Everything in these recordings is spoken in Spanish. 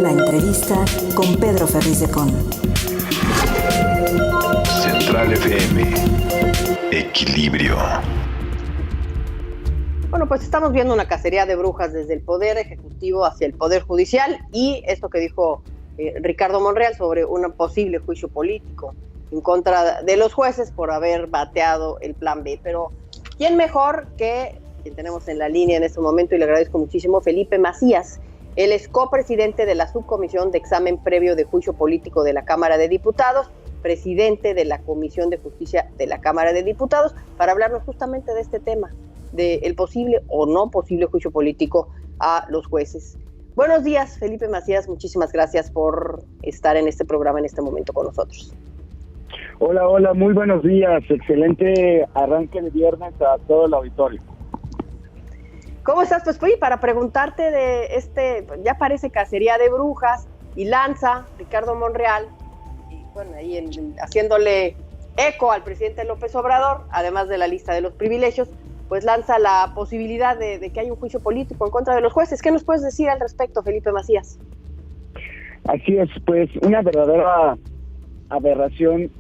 La entrevista con Pedro Ferriz de Con. Central FM. Equilibrio. Bueno, pues estamos viendo una cacería de brujas desde el Poder Ejecutivo hacia el Poder Judicial y esto que dijo Ricardo Monreal sobre un posible juicio político en contra de los jueces por haber bateado el Plan B. Pero ¿quién mejor que quien tenemos en la línea en este momento? Y le agradezco muchísimo, Felipe Macías. Él es copresidente de la Subcomisión de Examen Previo de Juicio Político de la Cámara de Diputados, presidente de la Comisión de Justicia de la Cámara de Diputados, para hablarnos justamente de este tema, del posible o no posible juicio político a los jueces. Buenos días, Felipe Macías, muchísimas gracias por estar en este programa en este momento con nosotros. Hola, muy buenos días, excelente arranque de viernes a todo el auditorio. ¿Cómo estás? Pues fui para preguntarte de ya parece cacería de brujas, y lanza Ricardo Monreal, y bueno, ahí haciéndole eco al presidente López Obrador, además de la lista de los privilegios, pues lanza la posibilidad de que haya un juicio político en contra de los jueces. ¿Qué nos puedes decir al respecto, Felipe Macías? Así es, pues una verdadera aberración.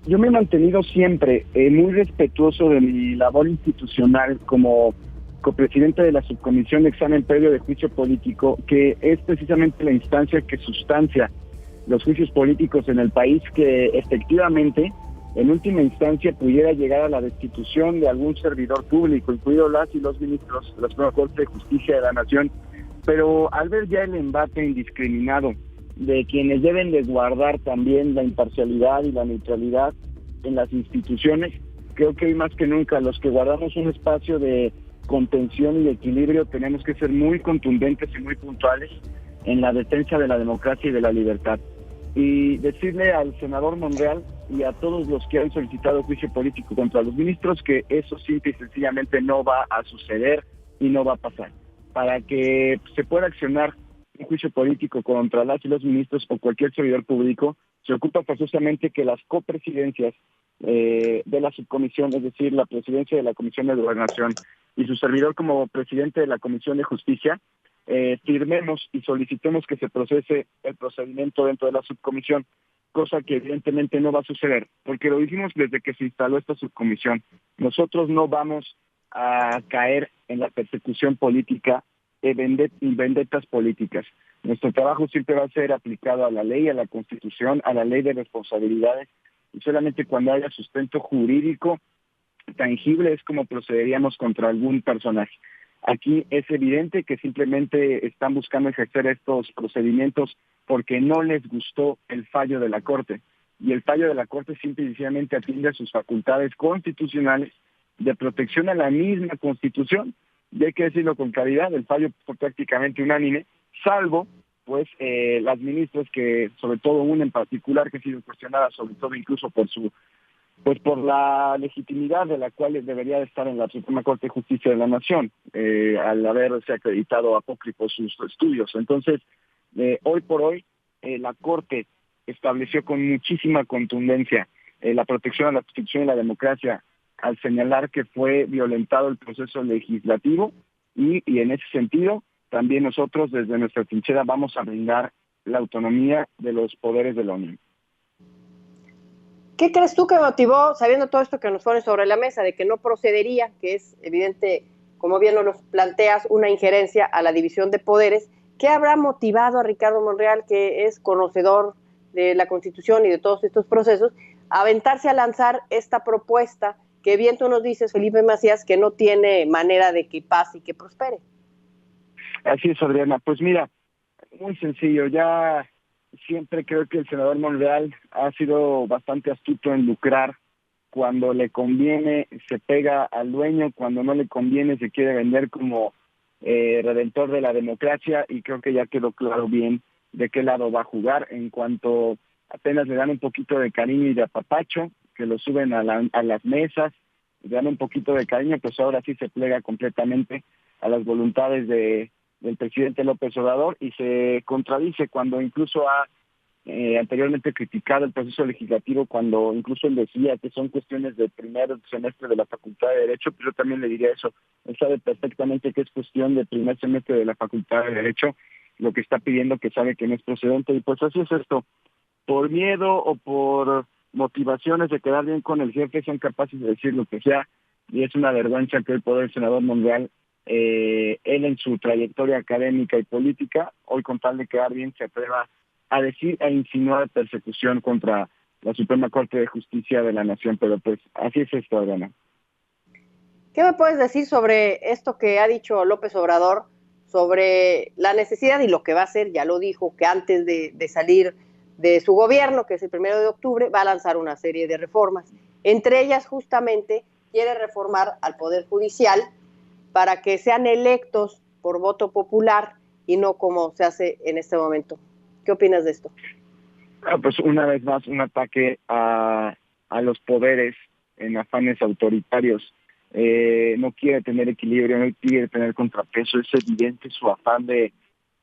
Yo me he mantenido siempre muy respetuoso de mi labor institucional como copresidente de la Subcomisión de Examen Previo de Juicio Político, que es precisamente la instancia que sustancia los juicios políticos en el país, que efectivamente en última instancia pudiera llegar a la destitución de algún servidor público, incluidos las y los ministros de la Suprema Corte de Justicia de la Nación. Pero al ver ya el embate indiscriminado de quienes deben de guardar también la imparcialidad y la neutralidad en las instituciones, creo que hoy más que nunca los que guardamos un espacio de contención y de equilibrio tenemos que ser muy contundentes y muy puntuales en la defensa de la democracia y de la libertad. Y decirle al senador Monreal y a todos los que han solicitado juicio político contra los ministros que eso simple y sencillamente no va a suceder y no va a pasar. Para que se pueda accionar un juicio político contra las y los ministros o cualquier servidor público, se ocupa forzosamente que las copresidencias de la subcomisión, es decir, la presidencia de la Comisión de Gobernación y su servidor como presidente de la Comisión de Justicia, firmemos y solicitemos que se procese el procedimiento dentro de la subcomisión, cosa que evidentemente no va a suceder, porque lo dijimos desde que se instaló esta subcomisión. Nosotros no vamos a caer en la persecución política y vendetas políticas. Nuestro trabajo siempre va a ser aplicado a la ley, a la Constitución, a la ley de responsabilidades, y solamente cuando haya sustento jurídico tangible es como procederíamos contra algún personaje. Aquí es evidente que simplemente están buscando ejercer estos procedimientos porque no les gustó el fallo de la Corte. Y el fallo de la Corte simple y sencillamente atiende a sus facultades constitucionales de protección a la misma Constitución. Y hay que decirlo con claridad, el fallo fue prácticamente unánime, salvo pues las ministras que, sobre todo una en particular que ha sido cuestionada, sobre todo incluso por la legitimidad de la cual debería de estar en la Suprema Corte de Justicia de la Nación, al haberse acreditado apócrifos sus estudios. Entonces, hoy por hoy, la Corte estableció con muchísima contundencia la protección a la Constitución y la democracia al señalar que fue violentado el proceso legislativo y en ese sentido, también nosotros desde nuestra trinchera vamos a brindar la autonomía de los poderes de la Unión. ¿Qué crees tú que motivó, sabiendo todo esto que nos pone sobre la mesa, de que no procedería, que es evidente, como bien nos lo planteas, una injerencia a la división de poderes? ¿Qué habrá motivado a Ricardo Monreal, que es conocedor de la Constitución y de todos estos procesos, a aventarse a lanzar esta propuesta que bien tú nos dices, Felipe Macías, que no tiene manera de que pase y que prospere? Así es, Adriana. Pues mira, muy sencillo, ya siempre creo que el senador Monreal ha sido bastante astuto en lucrar. Cuando le conviene se pega al dueño, cuando no le conviene se quiere vender como redentor de la democracia, y creo que ya quedó claro bien de qué lado va a jugar. En cuanto apenas le dan un poquito de cariño y de apapacho, que lo suben a las mesas, le dan un poquito de cariño, pues ahora sí se plega completamente a las voluntades del presidente López Obrador y se contradice cuando incluso ha anteriormente criticado el proceso legislativo, cuando incluso él decía que son cuestiones del primer semestre de la Facultad de Derecho. Pero yo también le diría eso, él sabe perfectamente que es cuestión del primer semestre de la Facultad de Derecho, lo que está pidiendo, que sabe que no es procedente. Y pues así es esto. Por miedo o por motivaciones de quedar bien con el jefe, son capaces de decir lo que sea, y es una vergüenza que hoy por hoy el senador Monreal, él en su trayectoria académica y política, hoy con tal de quedar bien, se atreva a decir, a insinuar persecución contra la Suprema Corte de Justicia de la Nación. Pero pues así es esto, Adriana. ¿Qué me puedes decir sobre esto que ha dicho López Obrador sobre la necesidad y lo que va a hacer? Ya lo dijo, que antes de salir de su gobierno, que es el 1 de octubre, va a lanzar una serie de reformas. Entre ellas, justamente, quiere reformar al Poder Judicial para que sean electos por voto popular y no como se hace en este momento. ¿Qué opinas de esto? Pues una vez más, un ataque a los poderes en afanes autoritarios. No quiere tener equilibrio, no quiere tener contrapeso. Es evidente su afán de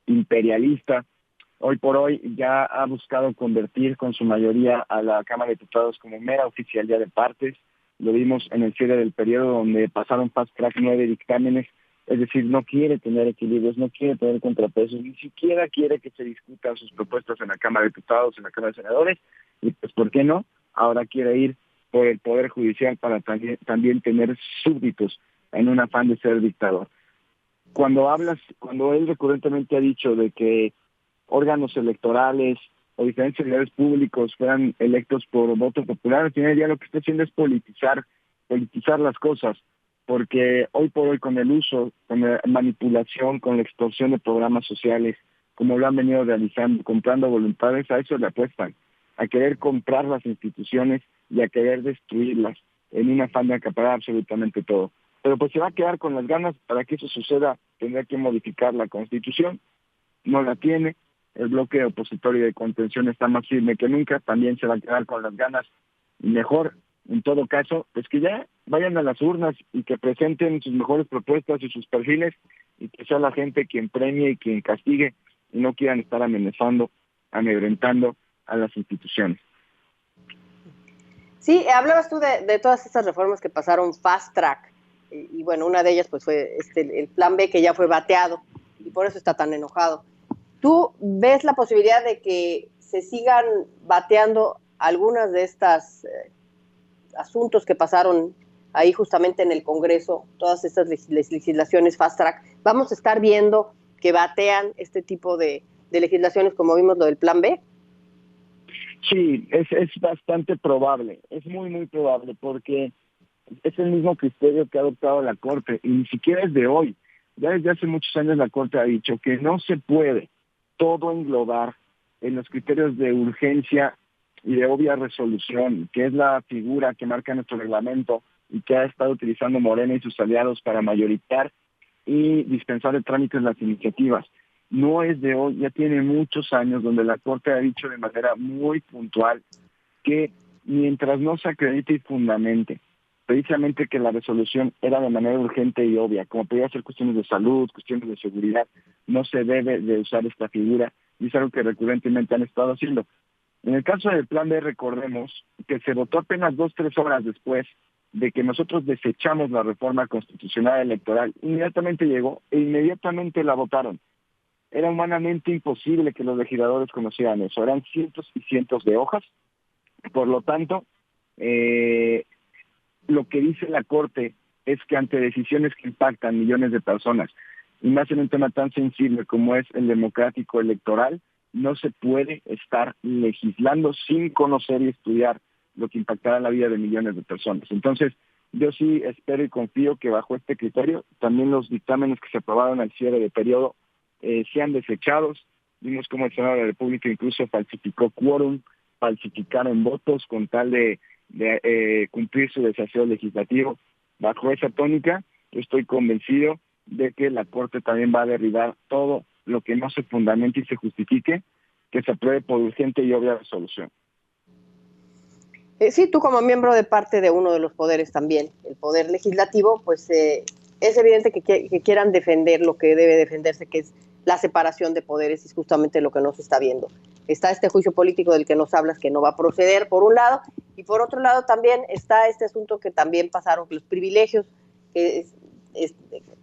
imperialista. Hoy por hoy ya ha buscado convertir con su mayoría a la Cámara de Diputados como mera oficialía de partes. Lo vimos en el cierre del periodo, donde pasaron fast track 9 dictámenes. Es decir, no quiere tener equilibrios, no quiere tener contrapesos, ni siquiera quiere que se discutan sus propuestas en la Cámara de Diputados, en la Cámara de Senadores. Y pues, ¿por qué no? Ahora quiere ir por el Poder Judicial para también tener súbditos en un afán de ser dictador. Cuando él recurrentemente ha dicho de que órganos electorales o diferentes servidores públicos fueran electos por voto popular, al final del día lo que está haciendo es politizar las cosas, porque hoy por hoy con el uso, con la manipulación, con la extorsión de programas sociales, como lo han venido realizando, comprando voluntades, a eso le apuestan, a querer comprar las instituciones y a querer destruirlas en un afán de acaparar absolutamente todo. Pero pues se va a quedar con las ganas. Para que eso suceda tendrá que modificar la Constitución, no la tiene. El bloque opositorio de contención está más firme que nunca, también se va a quedar con las ganas. Y mejor, en todo caso, pues que ya vayan a las urnas y que presenten sus mejores propuestas y sus perfiles, y que sea la gente quien premie y quien castigue, y no quieran estar amenazando, amedrentando a las instituciones. Sí, hablabas tú de todas estas reformas que pasaron fast track, y bueno, una de ellas pues fue el plan B, que ya fue bateado, y por eso está tan enojado. ¿Tú ves la posibilidad de que se sigan bateando algunas de estas asuntos que pasaron ahí justamente en el Congreso, todas estas legislaciones fast track? ¿Vamos a estar viendo que batean este tipo de legislaciones como vimos lo del plan B? Sí, es bastante probable, es muy, muy probable, porque es el mismo criterio que ha adoptado la Corte, y ni siquiera es de hoy. Ya desde hace muchos años la Corte ha dicho que no se puede todo englobar en los criterios de urgencia y de obvia resolución, que es la figura que marca nuestro reglamento y que ha estado utilizando Morena y sus aliados para mayoritar y dispensar de trámites las iniciativas. No es de hoy, ya tiene muchos años, donde la Corte ha dicho de manera muy puntual que mientras no se acredite y fundamente precisamente que la resolución era de manera urgente y obvia, como podía ser cuestiones de salud, cuestiones de seguridad, no se debe de usar esta figura, y es algo que recurrentemente han estado haciendo. En el caso del plan B, recordemos que se votó apenas 2-3 horas después de que nosotros desechamos la reforma constitucional electoral. Inmediatamente llegó e inmediatamente la votaron. Era humanamente imposible que los legisladores conocieran eso. Eran cientos y cientos de hojas. Por lo tanto, lo que dice la Corte es que ante decisiones que impactan millones de personas, y más en un tema tan sensible como es el democrático electoral, no se puede estar legislando sin conocer y estudiar lo que impactará la vida de millones de personas. Entonces, yo sí espero y confío que bajo este criterio también los dictámenes que se aprobaron al cierre de periodo sean desechados. Vimos cómo el Senado de la República incluso falsificó quórum, falsificaron votos con tal de cumplir su desafío legislativo. Bajo esa tónica, yo estoy convencido de que la Corte también va a derribar todo lo que no se fundamente y se justifique, que se apruebe por urgente y obvia resolución. Sí, tú como miembro de parte de uno de los poderes también, el poder legislativo, pues es evidente que quieran defender lo que debe defenderse, que es la separación de poderes, y es justamente lo que no se está viendo. Está este juicio político del que nos hablas, que no va a proceder, por un lado, y por otro lado también está este asunto que también pasaron, los privilegios que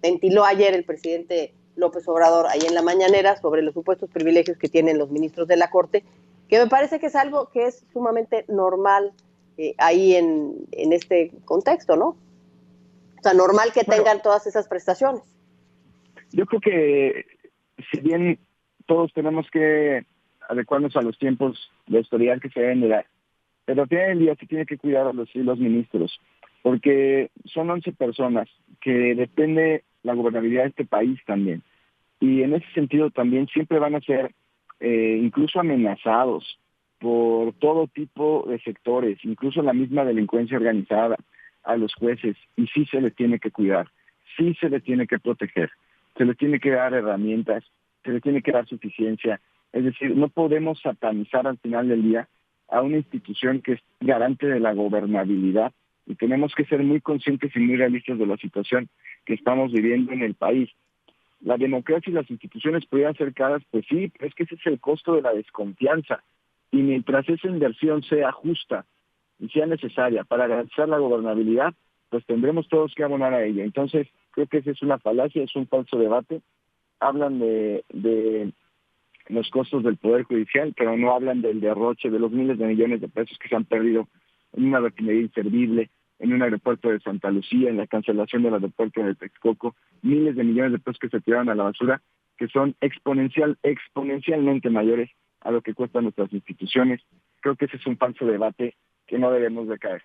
ventiló ayer el presidente López Obrador ahí en la mañanera sobre los supuestos privilegios que tienen los ministros de la Corte, que me parece que es algo que es sumamente normal ahí en este contexto, ¿no? O sea, normal que tengan todas esas prestaciones. Yo creo que si bien todos tenemos que adecuarnos a los tiempos de autoridad que se deben de dar, pero al final del día se tiene que cuidar a los ministros, porque son 11 personas que depende la gobernabilidad de este país también. Y en ese sentido también siempre van a ser incluso amenazados por todo tipo de sectores, incluso la misma delincuencia organizada, a los jueces, y sí se les tiene que cuidar, sí se les tiene que proteger, se les tiene que dar herramientas, se les tiene que dar suficiencia. Es decir, no podemos satanizar al final del día a una institución que es garante de la gobernabilidad, y tenemos que ser muy conscientes y muy realistas de la situación que estamos viviendo en el país. La democracia y las instituciones podrían ser caras, pues sí, pero es que ese es el costo de la desconfianza, y mientras esa inversión sea justa y sea necesaria para garantizar la gobernabilidad, pues tendremos todos que abonar a ella. Entonces, creo que esa es una falacia, es un falso debate. Hablan de los costos del Poder Judicial, pero no hablan del derroche, de los miles de millones de pesos que se han perdido en una refinería inservible, en un aeropuerto de Santa Lucía, en la cancelación del aeropuerto de Texcoco, miles de millones de pesos que se tiraron a la basura, que son exponencialmente mayores a lo que cuestan nuestras instituciones. Creo que ese es un falso debate que no debemos de caer.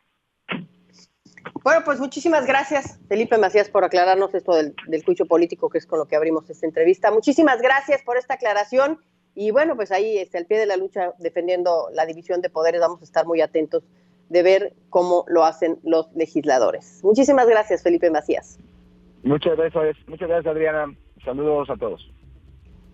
Bueno, pues muchísimas gracias, Felipe Macías, por aclararnos esto del juicio político, que es con lo que abrimos esta entrevista. Muchísimas gracias por esta aclaración, y bueno, pues ahí al pie de la lucha, defendiendo la división de poderes, vamos a estar muy atentos de ver cómo lo hacen los legisladores. Muchísimas gracias, Felipe Macías. Muchas gracias, Adriana. Saludos a todos.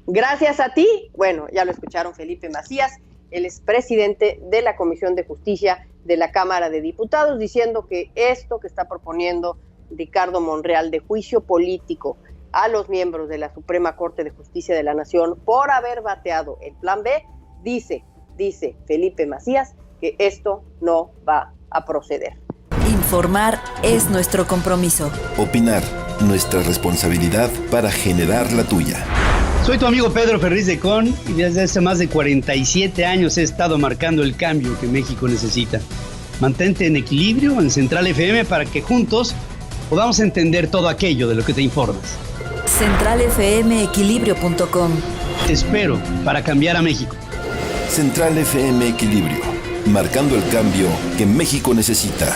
Gracias a ti. Bueno, ya lo escucharon, Felipe Macías, el expresidente de la Comisión de Justicia de la Cámara de Diputados, diciendo que esto que está proponiendo Ricardo Monreal de juicio político a los miembros de la Suprema Corte de Justicia de la Nación por haber bateado el Plan B, dice Felipe Macías, que esto no va a proceder. Informar es nuestro compromiso. Opinar, nuestra responsabilidad para generar la tuya. Soy tu amigo Pedro Ferriz de Con, y desde hace más de 47 años he estado marcando el cambio que México necesita. Mantente en equilibrio en Central FM para que juntos podamos entender todo aquello de lo que te informas. CentralFMEquilibrio.com. Te espero para cambiar a México. Central FM Equilibrio, marcando el cambio que México necesita.